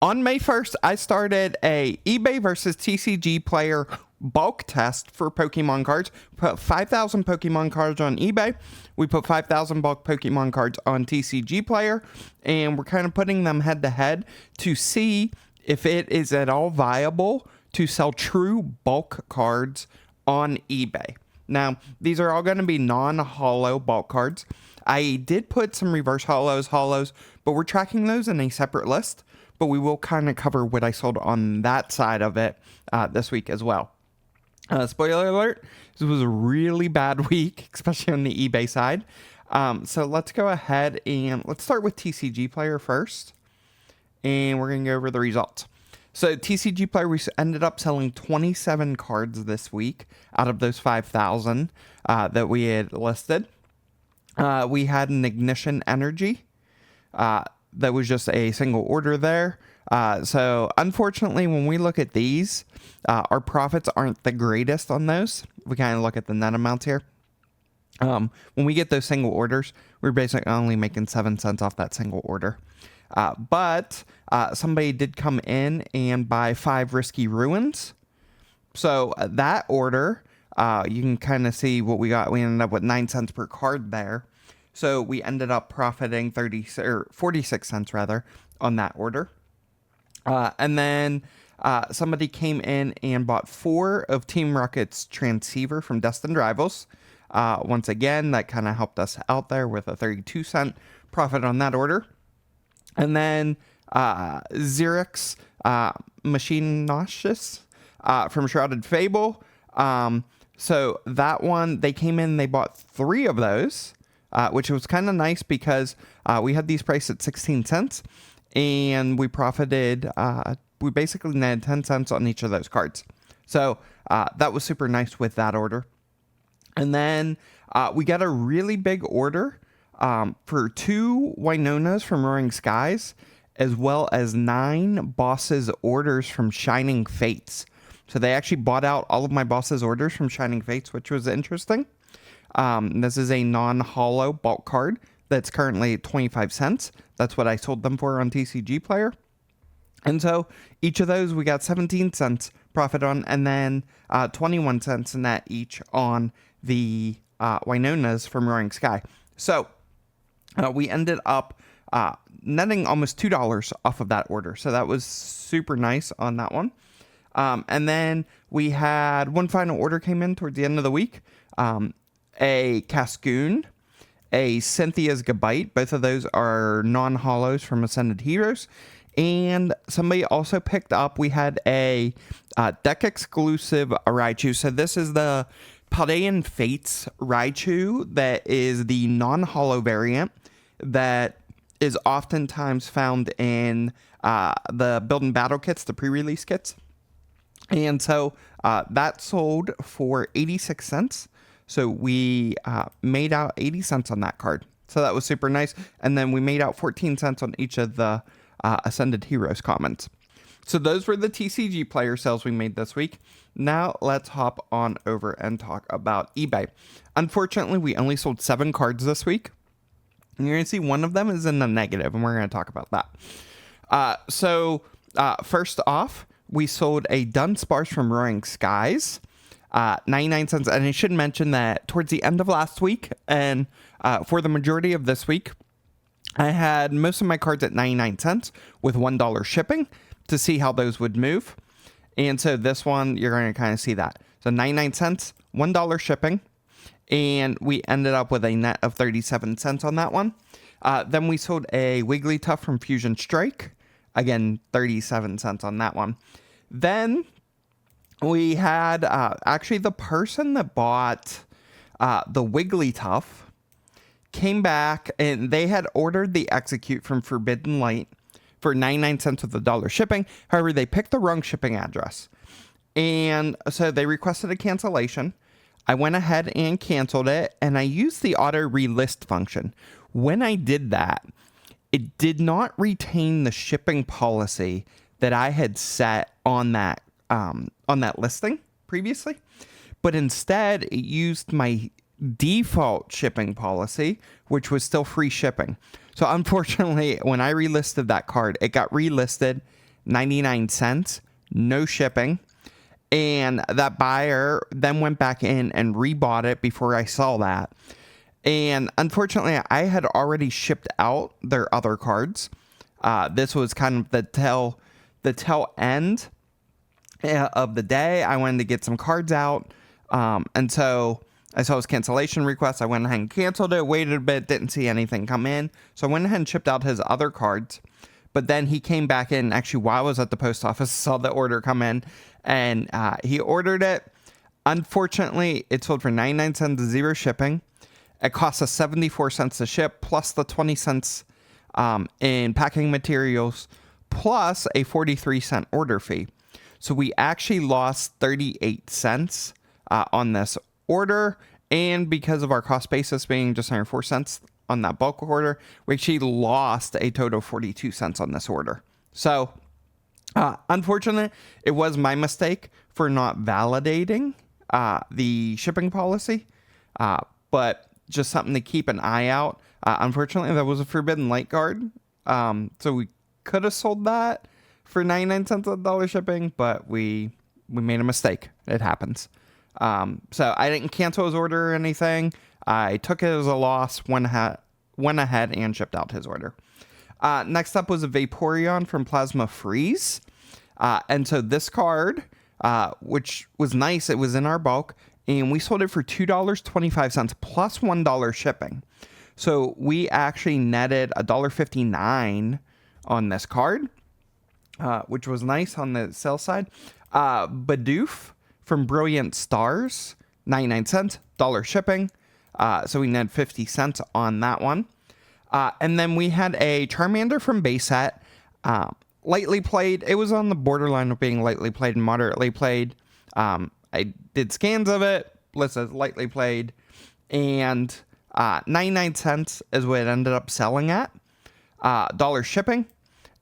On May 1st, I started a eBay versus TCG Player bulk test for Pokemon cards. Put 5,000 Pokemon cards on eBay. We put 5,000 bulk Pokemon cards on TCG Player, and we're kind of putting them head to head to see if it is at all viable to sell true bulk cards on eBay. Now, these are all going to be non-holo bulk cards. I did put some reverse holos, but we're tracking those in a separate list. But we will kind of cover what I sold on that side of it this week as well. Spoiler alert, this was a really bad week, especially on the eBay side. So let's go ahead and let's start with TCG Player first. And we're going to go over the results. So TCG Player, we ended up selling 27 cards this week out of those 5,000 that we had listed. We had an Ignition Energy. That was just a single order there. So unfortunately, when we look at these, our profits aren't the greatest on those. We kind of look at the net amounts here. When we get those single orders, we're basically only making 7 cents off that single order. But somebody did come in and buy 5 Risky Ruins. So that order, you can kind of see what we got. We ended up with 9 cents per card there. So we ended up profiting 46 cents rather on that order. And then somebody came in and bought 4 of Team Rocket's Transceiver from Destined Rivals. Once again, that kind of helped us out there with a 32-cent profit on that order. And then Xerix Machine Nauseous from Shrouded Fable. So that one, they came in, they bought 3 of those. Which was kind of nice because we had these priced at 16 cents and we profited, we basically netted 10 cents on each of those cards. So that was super nice with that order. And then we got a really big order for 2 Wynonas from Roaring Skies, as well as 9 Bosses orders from Shining Fates. So they actually bought out all of my Bosses orders from Shining Fates, which was interesting. This is a non-holo bulk card that's currently 25 cents. That's what I sold them for on TCG Player. And so each of those we got 17 cents profit on, and then 21 cents net each on the Wynonas from Roaring Sky. So we ended up netting almost $2 off of that order. So that was super nice on that one. And then we had one final order came in towards the end of the week. A Cascoon, a Cynthia's Gabite. Both of those are non-holos from Ascended Heroes. And somebody also picked up, we had a deck exclusive Raichu. So this is the Paldean Fates Raichu that is the non-holo variant that is oftentimes found in the Build and Battle kits, the pre-release kits. And so that sold for 86 cents. So we made out 80 cents on that card. So that was super nice. And then we made out 14 cents on each of the Ascended Heroes comments. So those were the TCG Player sales we made this week. Now let's hop on over and talk about eBay. Unfortunately, we only sold 7 cards this week. And you're going to see one of them is in the negative, and we're going to talk about that. So first off, we sold a Dunsparce from Roaring Skies. 99 cents. And I should mention that towards the end of last week and for the majority of this week, I had most of my cards at 99 cents with $1 shipping to see how those would move. And so this one, you're going to kind of see that. So 99 cents, $1 shipping. And we ended up with a net of 37 cents on that one. Then we sold a Wigglytuff from Fusion Strike. Again, 37 cents on that one. Then we had actually the person that bought the Wigglytuff came back and they had ordered the Execute from Forbidden Light for 99 cents with $1 shipping. However, they picked the wrong shipping address. And so they requested a cancellation. I went ahead and canceled it, and I used the auto relist function. When I did that, it did not retain the shipping policy that I had set on that listing previously, but instead it used my default shipping policy, which was still free shipping. So unfortunately, when I relisted that card, it got relisted 99 cents, no shipping. And that buyer then went back in and rebought it before I saw that. And unfortunately, I had already shipped out their other cards. This was kind of the tail end of the day. I wanted to get some cards out. And so I saw his cancellation request. I went ahead and canceled it, waited a bit, didn't see anything come in. So I went ahead and shipped out his other cards. But then he came back in, actually, while I was at the post office, saw the order come in, and he ordered it. Unfortunately, it sold for 99 cents, zero shipping. It cost us 74 cents to ship, plus the 20 cents in packing materials, plus a 43-cent order fee. So we actually lost 38 cents on this order, and because of our cost basis being just under 4 cents on that bulk order, we actually lost a total of 42 cents on this order. So unfortunately, it was my mistake for not validating the shipping policy, but just something to keep an eye out. Unfortunately, that was a forbidden light card, so we could have sold that for 99 cents on dollar shipping, but we made a mistake. It happens. So I didn't cancel his order or anything. I took it as a loss, went ahead and shipped out his order. Next up was a Vaporeon from Plasma Freeze. And so this card, which was nice, it was in our bulk, and we sold it for $2.25 plus $1 shipping. So we actually netted $1.59 on this card, which was nice on the sell side. Bidoof from Brilliant Stars, 99 cents, $1 shipping. So we netted 50 cents on that one. And then we had a Charmander from base set, lightly played. It was on the borderline of being lightly played and moderately played. I did scans of it, listed lightly played, and 99 cents is what it ended up selling at, $1 shipping.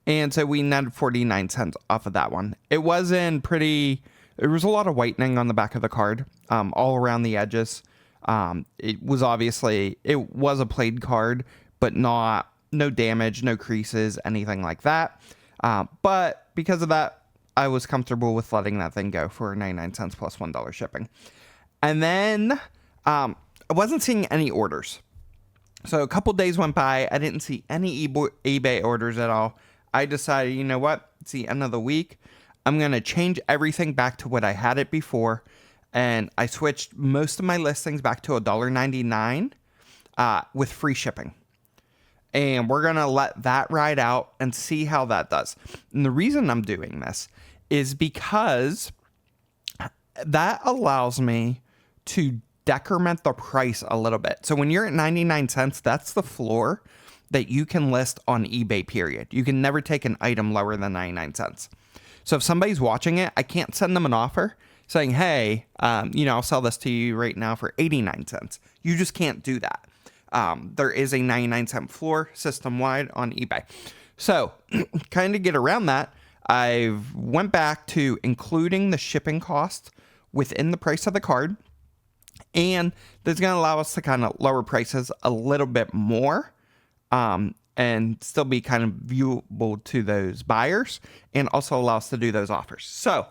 And so we netted 49 cents off of that one. It was there was a lot of whitening on the back of the card, all around the edges. It was a played card, but no damage, no creases, anything like that. But because of that, I was comfortable with letting that thing go for 99 cents plus $1 shipping. And then I wasn't seeing any orders. So a couple days went by. I didn't see any eBay orders at all. I decided, you know what? It's the end of the week. I'm going to change everything back to what I had it before. And I switched most of my listings back to $1.99 with free shipping. And we're going to let that ride out and see how that does. And the reason I'm doing this is because that allows me to decrement the price a little bit. So when you're at 99 cents, that's the floor that you can list on eBay, period. You can never take an item lower than 99 cents. So if somebody's watching it, I can't send them an offer saying, hey, I'll sell this to you right now for 89 cents. You just can't do that. There is a 99 cent floor system-wide on eBay. So kind of get around that, I went back to including the shipping cost within the price of the card. And that's going to allow us to kind of lower prices a little bit more, and still be kind of viewable to those buyers, and also allow us to do those offers. So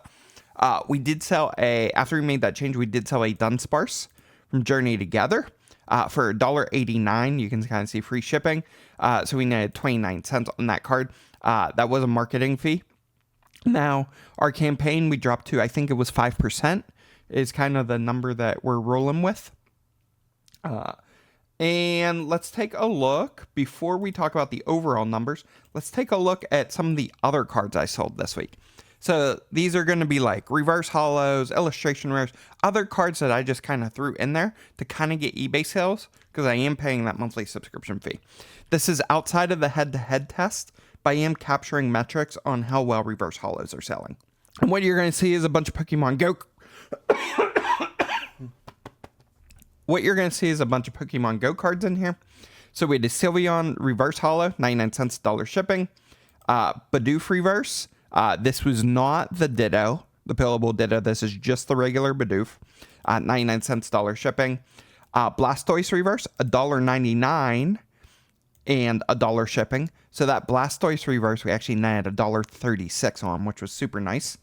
we did sell after we made that change, we did sell a Dunsparce from Journey Together for $1.89. You can kind of see free shipping. So we netted 29 cents on that card. That was a marketing fee. Now, our campaign, we dropped to, I think it was 5%, is kind of the number that we're rolling with. And let's take a look, before we talk about the overall numbers, let's take a look at some of the other cards I sold this week. So these are going to be like reverse hollows, illustration rares, other cards that I just kind of threw in there to kind of get eBay sales, because I am paying that monthly subscription fee. This is outside of the head-to-head test, but I am capturing metrics on how well reverse hollows are selling. And what you're going to see is a bunch of Pokemon Go... What you're going to see is a bunch of Pokemon Go cards in here. So we did Sylveon Reverse Hollow, 99 cents, $1 shipping. Bidoof Reverse. This was not the Ditto, the pillable Ditto. This is just the regular Bidoof. 99 cents, $1 shipping. Blastoise Reverse, $1.99. and $1 shipping. So that Blastoise reverse, we actually netted $1.36 on, which was super nice.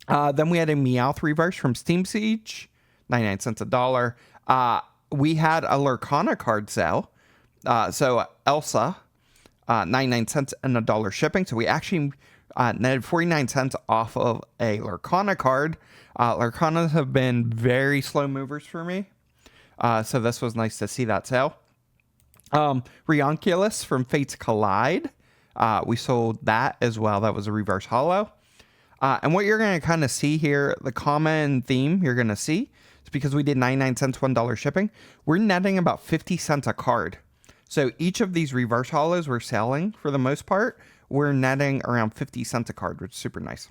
Then we had a Meowth reverse from Steam Siege, 99 cents a dollar. We had a Lurkana card sale. So Elsa, 99 cents and $1 shipping. So we actually netted 49 cents off of a Lurkana card. Lurkanas have been very slow movers for me. So this was nice to see that sale. Rionculus from Fates Collide. We sold that as well. That was a reverse holo. And what you're going to kind of see here, the common theme you're going to see, is because we did 99 cents, $1 shipping, we're netting about 50 cents a card. So each of these reverse holos we're selling, for the most part, we're netting around 50 cents a card, which is super nice.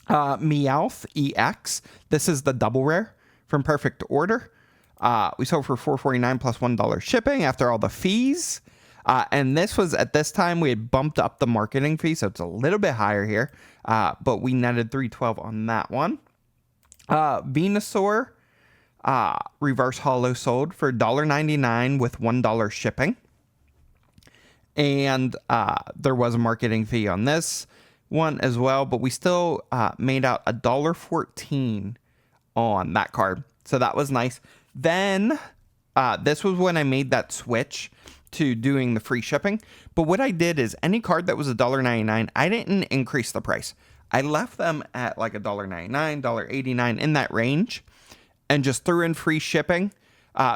Meowth EX, this is the double rare from Perfect Order. We sold for $4.49 plus $1 shipping after all the fees. And this was, at this time, we had bumped up the marketing fee, so it's a little bit higher here. But we netted $3.12 on that one. Venusaur reverse holo sold for $1.99 with $1 shipping. And there was a marketing fee on this one as well, but we still made out $1.14 on that card. So that was nice. Then this was when I made that switch to doing the free shipping. But what I did is any card that was $1.99, I didn't increase the price. I left them at like $1.99, $1.89 in that range, and just threw in free shipping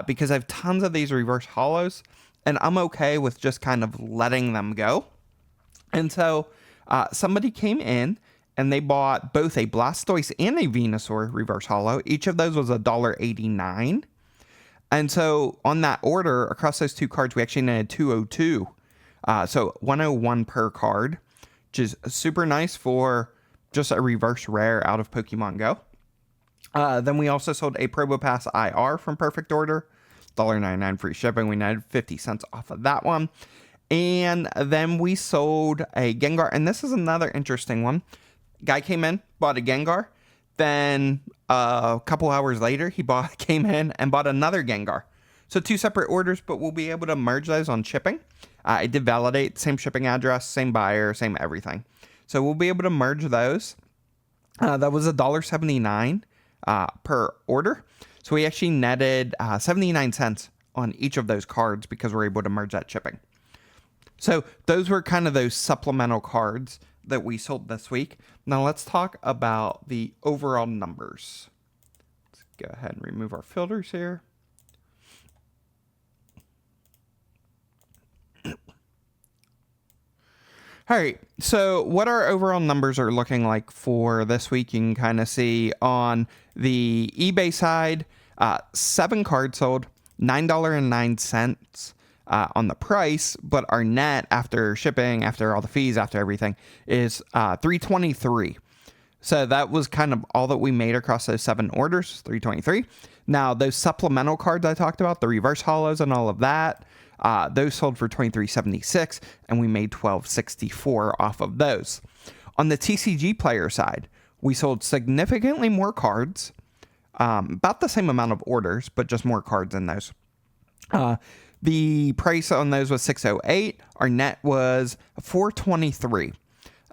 because I have tons of these reverse holos, and I'm okay with just kind of letting them go. And so somebody came in and they bought both a Blastoise and a Venusaur reverse holo. Each of those was $1.89. And so on that order, across those two cards, we actually netted 202. So 101 per card, which is super nice for just a reverse rare out of Pokemon Go. Then we also sold a Probopass IR from Perfect Order. $1.99 free shipping. We netted 50 cents off of that one. And then we sold a Gengar. And this is another interesting one. Guy came in, bought a Gengar. Then a couple hours later, he came in and bought another Gengar. So two separate orders, but we'll be able to merge those on shipping. I did validate, same shipping address, same buyer, same everything. So we'll be able to merge those. That was $1.79 per order. So we actually netted 79 cents on each of those cards because we're able to merge that shipping. So those were kind of those supplemental cards that we sold this week. Now let's talk about the overall numbers. Let's go ahead and remove our filters here. All right, so what our overall numbers are looking like for this week, you can kind of see on the eBay side, 7 cards sold, $9.09 on the price, but our net after shipping, after all the fees, after everything, is $3.23. So that was kind of all that we made across those 7 orders, $3.23. Now, those supplemental cards I talked about, the reverse holos and all of that, those sold for $23.76, and we made $12.64 off of those. On the TCG player side, we sold significantly more cards, about the same amount of orders, but just more cards in those. The price on those was $6.08. Our net was $4.23.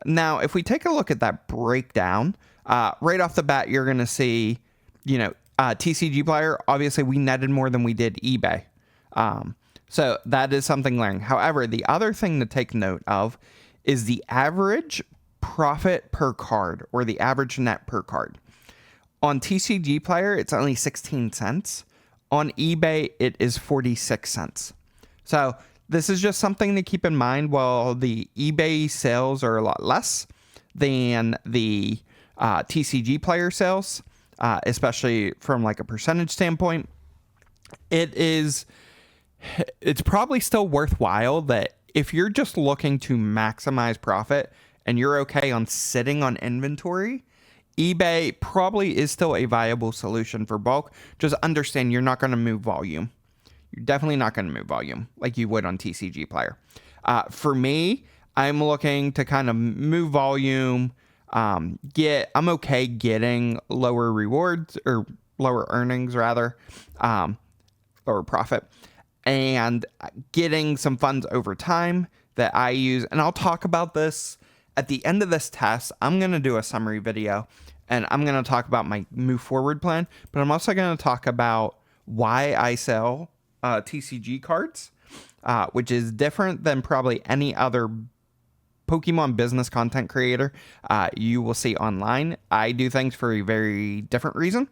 Now, if we take a look at that breakdown, right off the bat, you're going to see, TCG player. Obviously, we netted more than we did eBay. So that is something learning. However, the other thing to take note of is the average profit per card, or the average net per card. On TCG Player, it's only 16 cents. On eBay, it is 46 cents. So this is just something to keep in mind. While the eBay sales are a lot less than the TCG Player sales, especially from like a percentage standpoint, it's probably still worthwhile that if you're just looking to maximize profit and you're okay on sitting on inventory, eBay probably is still a viable solution for bulk. Just understand you're not going to move volume. You're definitely not going to move volume like you would on TCG Player. For me, I'm looking to kind of move volume. I'm okay getting lower rewards, or lower earnings rather, lower profit. and getting some funds over time that I use. And I'll talk about this at the end of this test. I'm going to do a summary video and I'm going to talk about my move forward plan, but I'm also going to talk about why I sell TCG cards, which is different than probably any other Pokemon business content creator you will see online. I do things for a very different reason.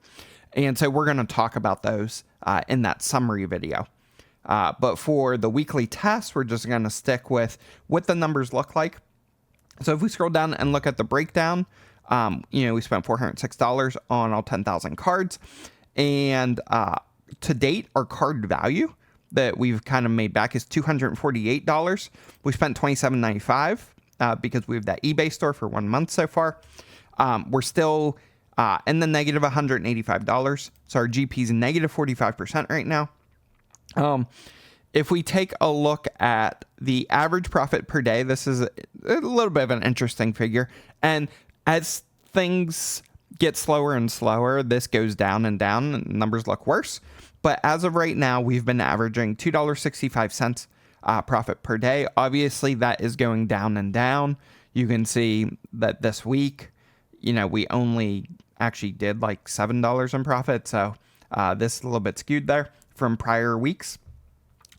And so we're going to talk about those in that summary video. But for the weekly test, we're just going to stick with what the numbers look like. So if we scroll down and look at the breakdown, we spent $406 on all 10,000 cards. And to date, our card value that we've kind of made back is $248. We spent $27.95 because we have that eBay store for 1 month so far. We're still in the negative $185. So our GP is negative 45% right now. If we take a look at the average profit per day, this is a little bit of an interesting figure. And as things get slower and slower, this goes down and down and numbers look worse. But as of right now, we've been averaging $2.65 profit per day. Obviously, that is going down and down. You can see that this week, we only actually did like $7 in profit. So this is a little bit skewed there from prior weeks.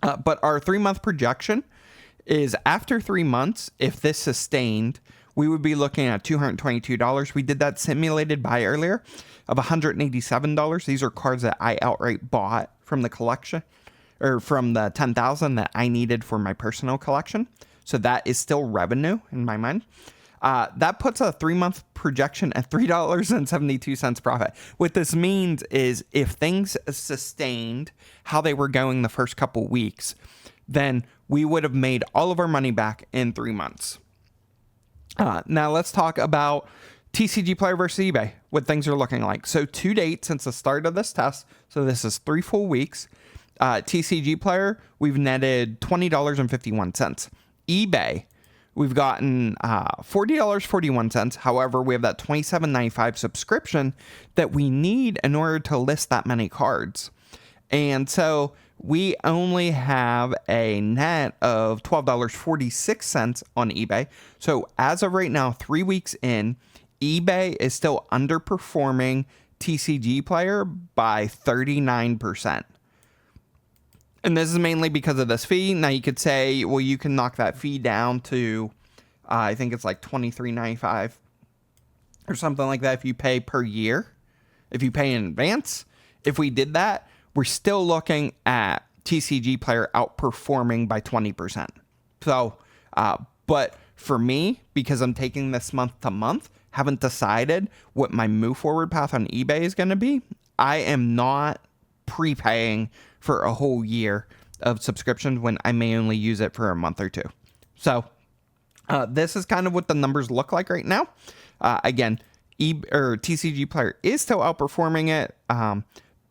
But our 3-month projection is after 3 months, if this sustained, we would be looking at $222. We did that simulated buy earlier of $187. These are cards that I outright bought from the collection, or from the 10,000 that I needed for my personal collection. So that is still revenue in my mind. That puts a 3-month projection at $3.72 profit. What this means is if things sustained how they were going the first couple weeks, then we would have made all of our money back in 3 months. Now let's talk about TCGPlayer versus eBay, what things are looking like. So to date, since the start of this test, so this is 3 full weeks, TCGPlayer, we've netted $20.51. eBay, we've gotten $40.41. However, we have that $27.95 subscription that we need in order to list that many cards. And so we only have a net of $12.46 on eBay. So as of right now, 3 weeks in, eBay is still underperforming TCGPlayer by 39%. And this is mainly because of this fee. Now you could say, well, you can knock that fee down to, I think it's like $23.95 or something like that if you pay per year, if you pay in advance. If we did that, we're still looking at TCGPlayer outperforming by 20%. So, but for me, because I'm taking this month to month, haven't decided what my move forward path on eBay is going to be. I am not prepaying for a whole year of subscriptions when I may only use it for a month or two. So this is kind of what the numbers look like right now. Again, TCGPlayer is still outperforming it,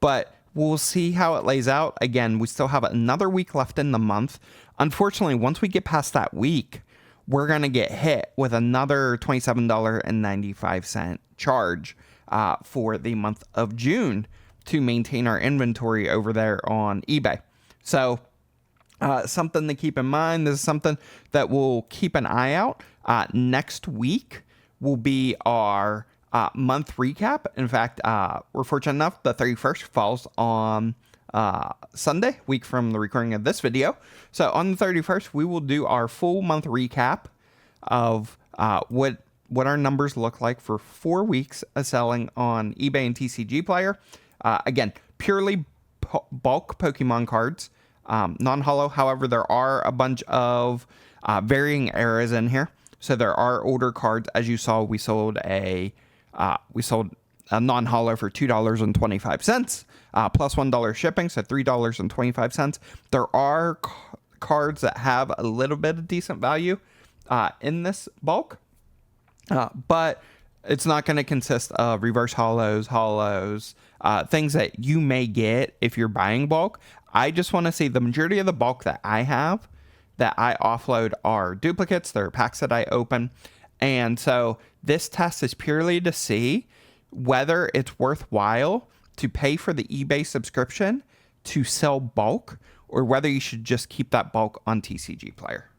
but we'll see how it lays out. Again, we still have another week left in the month. Unfortunately, once we get past that week, we're going to get hit with another $27.95 charge for the month of June to maintain our inventory over there on eBay. So something to keep in mind. This is something that we'll keep an eye out. Next week will be our month recap. In fact, we're fortunate enough, the 31st falls on Sunday, week from the recording of this video. So on the 31st, we will do our full month recap of what our numbers look like for 4 weeks of selling on eBay and TCGPlayer. Again, purely bulk Pokemon cards, non-holo. However, there are a bunch of varying eras in here. So there are older cards. As you saw, we sold a non-holo for $2.25 plus $1 shipping, so $3.25. There are cards that have a little bit of decent value in this bulk, but it's not going to consist of reverse holos, things that you may get if you're buying bulk. I just want to see the majority of the bulk that I have that I offload are duplicates. They're packs that I open. And so this test is purely to see whether it's worthwhile to pay for the eBay subscription to sell bulk, or whether you should just keep that bulk on TCG Player.